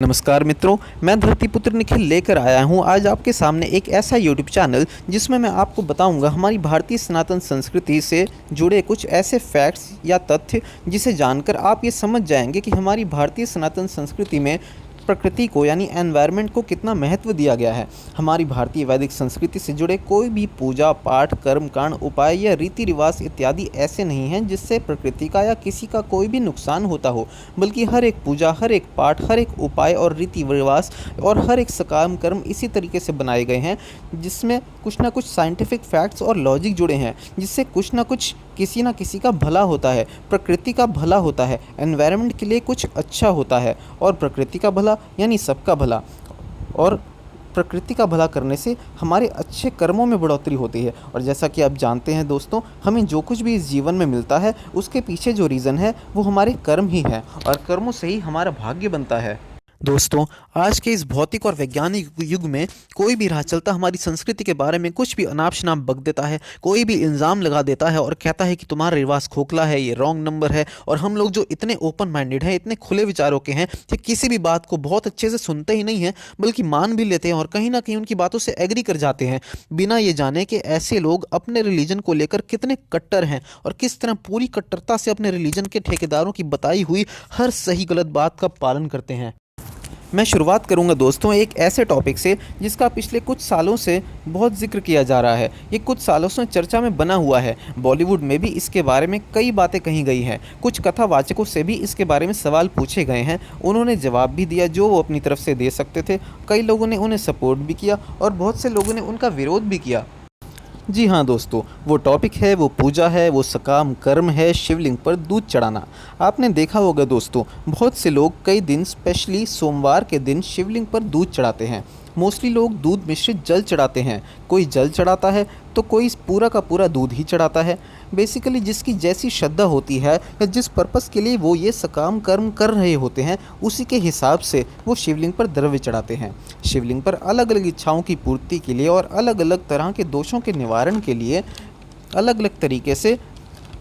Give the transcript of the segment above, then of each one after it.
नमस्कार मित्रों, मैं धरतीपुत्र निखिल लेकर आया हूं आज आपके सामने एक ऐसा यूट्यूब चैनल जिसमें मैं आपको बताऊंगा हमारी भारतीय सनातन संस्कृति से जुड़े कुछ ऐसे फैक्ट्स या तथ्य जिसे जानकर आप ये समझ जाएंगे कि हमारी भारतीय सनातन संस्कृति में प्रकृति को यानी एनवायरनमेंट को कितना महत्व दिया गया है। हमारी भारतीय वैदिक संस्कृति से जुड़े कोई भी पूजा पाठ, कर्म कांड, उपाय या रीति रिवाज इत्यादि ऐसे नहीं हैं जिससे प्रकृति का या किसी का कोई भी नुकसान होता हो, बल्कि हर एक पूजा, हर एक पाठ, हर एक उपाय और रीति रिवाज और हर एक सकाम कर्म इसी तरीके से बनाए गए हैं जिसमें कुछ ना कुछ साइंटिफिक फैक्ट्स और लॉजिक जुड़े हैं, जिससे कुछ ना कुछ किसी ना किसी का भला होता है, प्रकृति का भला होता है, एनवायरनमेंट के लिए कुछ अच्छा होता है और प्रकृति का भला यानी सबका भला। और प्रकृति का भला करने से हमारे अच्छे कर्मों में बढ़ोतरी होती है। और जैसा कि आप जानते हैं दोस्तों, हमें जो कुछ भी इस जीवन में मिलता है उसके पीछे जो रीज़न है वो हमारे कर्म ही है और कर्मों से ही हमारा भाग्य बनता है। दोस्तों, आज के इस भौतिक और वैज्ञानिक युग में कोई भी राह चलता हमारी संस्कृति के बारे में कुछ भी अनाप शनाप बक देता है, कोई भी इल्ज़ाम लगा देता है और कहता है कि तुम्हारा रिवाज खोखला है, ये रॉन्ग नंबर है। और हम लोग जो इतने ओपन माइंडेड हैं, इतने खुले विचारों के हैं कि किसी भी बात को बहुत अच्छे से सुनते ही नहीं हैं, बल्कि मान भी लेते हैं और कहीं ना कहीं उनकी बातों से एग्री कर जाते हैं, बिना ये जाने कि ऐसे लोग अपने रिलीजन को लेकर कितने कट्टर हैं और किस तरह पूरी कट्टरता से अपने रिलीजन के ठेकेदारों की बताई हुई हर सही गलत बात का पालन करते हैं। मैं शुरुआत करूंगा दोस्तों एक ऐसे टॉपिक से जिसका पिछले कुछ सालों से बहुत जिक्र किया जा रहा है। ये कुछ सालों से चर्चा में बना हुआ है। बॉलीवुड में भी इसके बारे में कई बातें कही गई हैं। कुछ कथावाचकों से भी इसके बारे में सवाल पूछे गए हैं, उन्होंने जवाब भी दिया जो वो अपनी तरफ से दे सकते थे। कई लोगों ने उन्हें सपोर्ट भी किया और बहुत से लोगों ने उनका विरोध भी किया। जी हाँ दोस्तों, वो टॉपिक है, वो पूजा है, वो सकाम कर्म है, शिवलिंग पर दूध चढ़ाना। आपने देखा होगा दोस्तों, बहुत से लोग कई दिन स्पेशली सोमवार के दिन शिवलिंग पर दूध चढ़ाते हैं। मोस्टली लोग दूध मिश्रित जल चढ़ाते हैं, कोई जल चढ़ाता है तो कोई पूरा का पूरा दूध ही चढ़ाता है। बेसिकली जिसकी जैसी श्रद्धा होती है या जिस पर्पस के लिए वो ये सकाम कर्म कर रहे होते हैं उसी के हिसाब से वो शिवलिंग पर द्रव्य चढ़ाते हैं। शिवलिंग पर अलग अलग इच्छाओं की पूर्ति के लिए और अलग अलग तरह के दोषों के निवारण के लिए अलग अलग तरीके से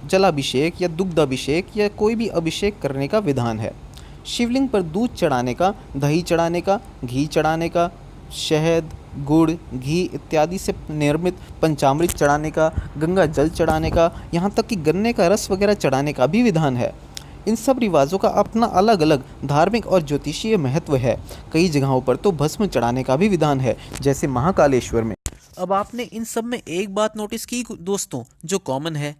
जलाभिषेक या दुग्धाभिषेक या कोई भी अभिषेक करने का विधान है। शिवलिंग पर दूध चढ़ाने का, दही चढ़ाने का, घी चढ़ाने का, शहद, गुड़, घी इत्यादि से निर्मित पंचामृत चढ़ाने का, गंगा जल चढ़ाने का, यहाँ तक कि गन्ने का रस वगैरह चढ़ाने का भी विधान है। इन सब रिवाजों का अपना अलग अलग धार्मिक और ज्योतिषीय महत्व है। कई जगहों पर तो भस्म चढ़ाने का भी विधान है, जैसे महाकालेश्वर में। अब आपने इन सब में एक बात नोटिस की दोस्तों जो कॉमन है,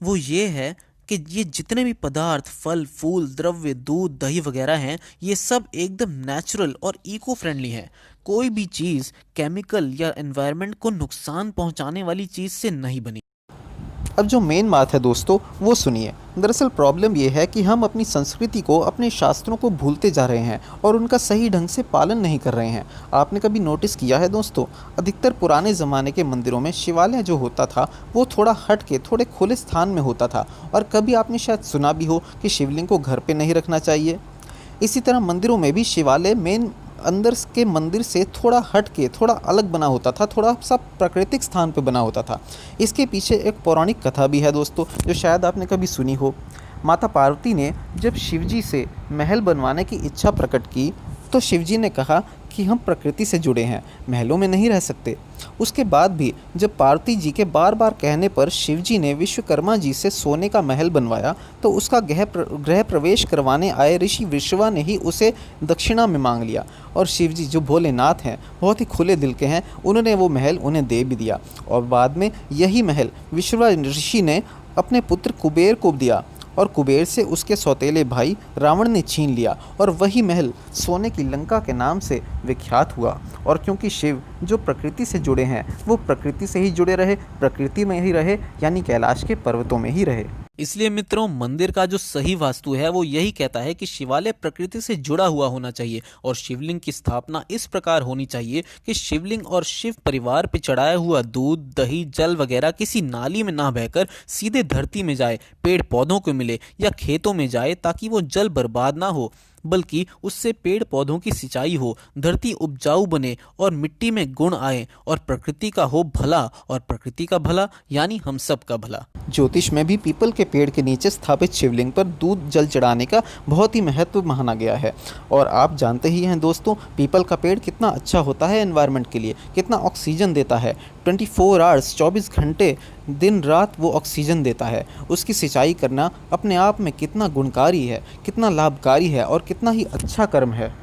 वो ये है कि ये जितने भी पदार्थ, फल फूल, द्रव्य, दूध, दही वगैरह हैं, ये सब एकदम नेचुरल और इको फ्रेंडली हैं। कोई भी चीज़ केमिकल या एनवायरनमेंट को नुकसान पहुंचाने वाली चीज़ से नहीं बनी। अब जो मेन बात है दोस्तों वो सुनिए। दरअसल प्रॉब्लम ये है कि हम अपनी संस्कृति को, अपने शास्त्रों को भूलते जा रहे हैं और उनका सही ढंग से पालन नहीं कर रहे हैं। आपने कभी नोटिस किया है दोस्तों, अधिकतर पुराने ज़माने के मंदिरों में शिवालय जो होता था वो थोड़ा हट के थोड़े खुले स्थान में होता था। और कभी आपने शायद सुना भी हो कि शिवलिंग को घर पर नहीं रखना चाहिए। इसी तरह मंदिरों में भी शिवालय मेन अंदर के मंदिर से थोड़ा हट के, थोड़ा अलग बना होता था, थोड़ा सा प्राकृतिक स्थान पर बना होता था। इसके पीछे एक पौराणिक कथा भी है दोस्तों, जो शायद आपने कभी सुनी हो। माता पार्वती ने जब शिवजी से महल बनवाने की इच्छा प्रकट की तो शिवजी ने कहा कि हम प्रकृति से जुड़े हैं, महलों में नहीं रह सकते। उसके बाद भी जब पार्वती जी के बार बार कहने पर शिवजी ने विश्वकर्मा जी से सोने का महल बनवाया तो उसका गृह प्रवेश करवाने आए ऋषि विश्वा ने ही उसे दक्षिणा में मांग लिया। और शिवजी जो भोलेनाथ हैं, बहुत ही खुले दिल के हैं, उन्होंने वो महल उन्हें दे भी दिया। और बाद में यही महल विश्वा ऋषि ने अपने पुत्र कुबेर को दिया और कुबेर से उसके सौतेले भाई रावण ने छीन लिया और वही महल सोने की लंका के नाम से विख्यात हुआ। और क्योंकि शिव जो प्रकृति से जुड़े हैं वो प्रकृति से ही जुड़े रहे, प्रकृति में ही रहे, यानी कैलाश के पर्वतों में ही रहे। इसलिए मित्रों, मंदिर का जो सही वास्तु है वो यही कहता है कि शिवालय प्रकृति से जुड़ा हुआ होना चाहिए और शिवलिंग की स्थापना इस प्रकार होनी चाहिए कि शिवलिंग और शिव परिवार पे चढ़ाया हुआ दूध, दही, जल वगैरह किसी नाली में ना बहकर सीधे धरती में जाए, पेड़ पौधों को मिले या खेतों में जाए, ताकि वो जल बर्बाद ना हो। बल्कि उससे पेड़ पौधों की सिंचाई हो, धरती उपजाऊ बने और मिट्टी में गुण आए और प्रकृति का हो भला, और प्रकृति का भला यानी हम सब का भला। ज्योतिष में भी पीपल के पेड़ के नीचे स्थापित शिवलिंग पर दूध जल चढ़ाने का बहुत ही महत्व माना गया है। और आप जानते ही हैं दोस्तों, पीपल का पेड़ कितना अच्छा होता है एनवायरनमेंट के लिए, कितना ऑक्सीजन देता है। 24 आवर्स 24 घंटे दिन रात वो ऑक्सीजन देता है। उसकी सिंचाई करना अपने आप में कितना गुणकारी है, कितना लाभकारी है और कितना ही अच्छा कर्म है।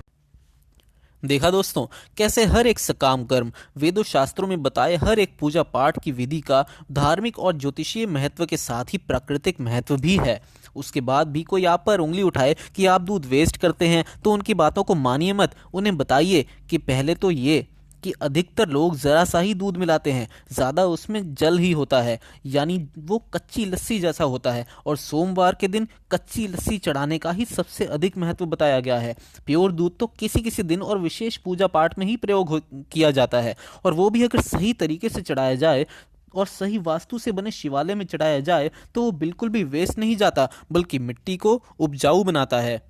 देखा दोस्तों, कैसे हर एक सकाम कर्म वेदों शास्त्रों में बताए हर एक पूजा पाठ की विधि का धार्मिक और ज्योतिषीय महत्व के साथ ही प्राकृतिक महत्व भी है। उसके बाद भी कोई आप पर उंगली उठाए कि आप दूध वेस्ट करते हैं, तो उनकी बातों को मानिए मत। उन्हें बताइए कि पहले तो ये कि अधिकतर लोग ज़रा सा ही दूध मिलाते हैं, ज़्यादा उसमें जल ही होता है, यानी वो कच्ची लस्सी जैसा होता है। और सोमवार के दिन कच्ची लस्सी चढ़ाने का ही सबसे अधिक महत्व बताया गया है। प्योर दूध तो किसी किसी दिन और विशेष पूजा पाठ में ही प्रयोग किया जाता है, और वो भी अगर सही तरीके से चढ़ाया जाए और सही वास्तु से बने शिवालय में चढ़ाया जाए तो वो बिल्कुल भी वेस्ट नहीं जाता, बल्कि मिट्टी को उपजाऊ बनाता है।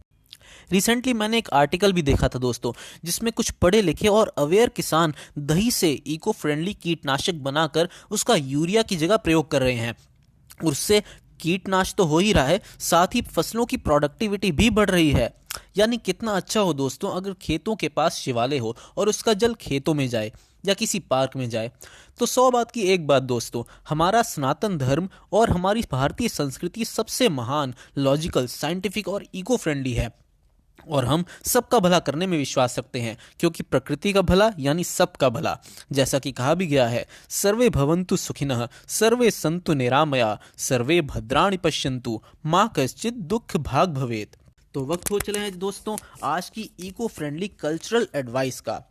रिसेंटली मैंने एक आर्टिकल भी देखा था दोस्तों, जिसमें कुछ पढ़े लिखे और अवेयर किसान दही से इको फ्रेंडली कीटनाशक बनाकर उसका यूरिया की जगह प्रयोग कर रहे हैं। उससे कीटनाश तो हो ही रहा है, साथ ही फसलों की प्रोडक्टिविटी भी बढ़ रही है। यानी कितना अच्छा हो दोस्तों अगर खेतों के पास शिवालय हो और उसका जल खेतों में जाए या किसी पार्क में जाए। तो 100 बात की एक बात दोस्तों, हमारा सनातन धर्म और हमारी भारतीय संस्कृति सबसे महान, लॉजिकल, साइंटिफिक और इको फ्रेंडली है, और हम सबका भला करने में विश्वास रखते हैं, क्योंकि प्रकृति का भला यानी सबका भला। जैसा कि कहा भी गया है, सर्वे भवन्तु सुखिनः, सर्वे सन्तु निरामया, सर्वे भद्राणि पश्यन्तु, माँ कश्चित दुख भाग भवेत्। तो वक्त हो चले हैं दोस्तों आज की इको फ्रेंडली कल्चरल एडवाइस का।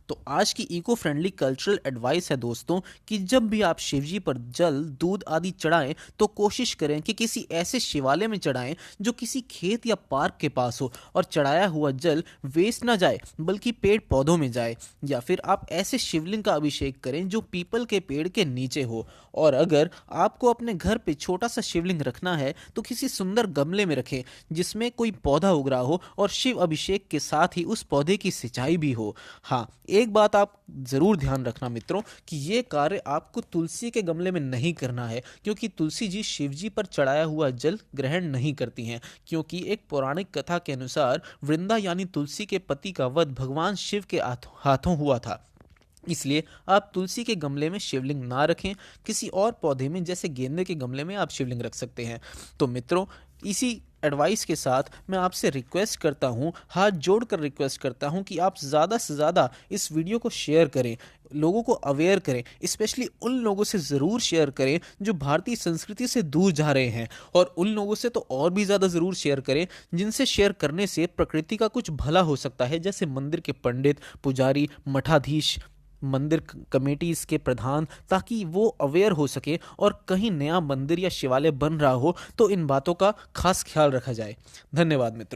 तो आज की इको फ्रेंडली कल्चरल एडवाइस है दोस्तों कि जब भी आप शिवजी पर जल, दूध आदि चढ़ाएं तो कोशिश करें कि किसी ऐसे शिवालय में चढ़ाएं जो किसी खेत या पार्क के पास हो, और चढ़ाया हुआ जल वेस्ट ना जाए बल्कि पेड़ पौधों में जाए। या फिर आप ऐसे शिवलिंग का अभिषेक करें जो पीपल के पेड़ के नीचे हो। और अगर आपको अपने घर पे छोटा सा शिवलिंग रखना है तो किसी सुंदर गमले में रखें जिसमें कोई पौधा उग रहा हो, और शिव अभिषेक के साथ ही उस पौधे की सिंचाई भी हो। हाँ, एक बात आप जरूर ध्यान रखना मित्रों कि ये कार्य आपको तुलसी के गमले में नहीं करना है, क्योंकि तुलसी जी शिव जी पर चढ़ाया हुआ जल ग्रहण नहीं करती हैं। क्योंकि एक पौराणिक कथा के अनुसार वृंदा यानी तुलसी के पति का वध भगवान शिव के हाथों हुआ था। इसलिए आप तुलसी के गमले में शिवलिंग ना रखें, किसी और पौधे में जैसे गेंदे के गमले में आप शिवलिंग रख सकते हैं। तो मित्रों, इसी एडवाइस के साथ मैं आपसे रिक्वेस्ट करता हूं, हाथ जोड़कर रिक्वेस्ट करता हूं कि आप ज़्यादा से ज़्यादा इस वीडियो को शेयर करें, लोगों को अवेयर करें। स्पेशली उन लोगों से ज़रूर शेयर करें जो भारतीय संस्कृति से दूर जा रहे हैं, और उन लोगों से तो और भी ज़्यादा ज़रूर शेयर करें जिनसे शेयर करने से प्रकृति का कुछ भला हो सकता है, जैसे मंदिर के पंडित, पुजारी, मठाधीश, मंदिर कमेटीज के प्रधान, ताकि वो अवेयर हो सके और कहीं नया मंदिर या शिवालय बन रहा हो तो इन बातों का खास ख्याल रखा जाए। धन्यवाद मित्रों।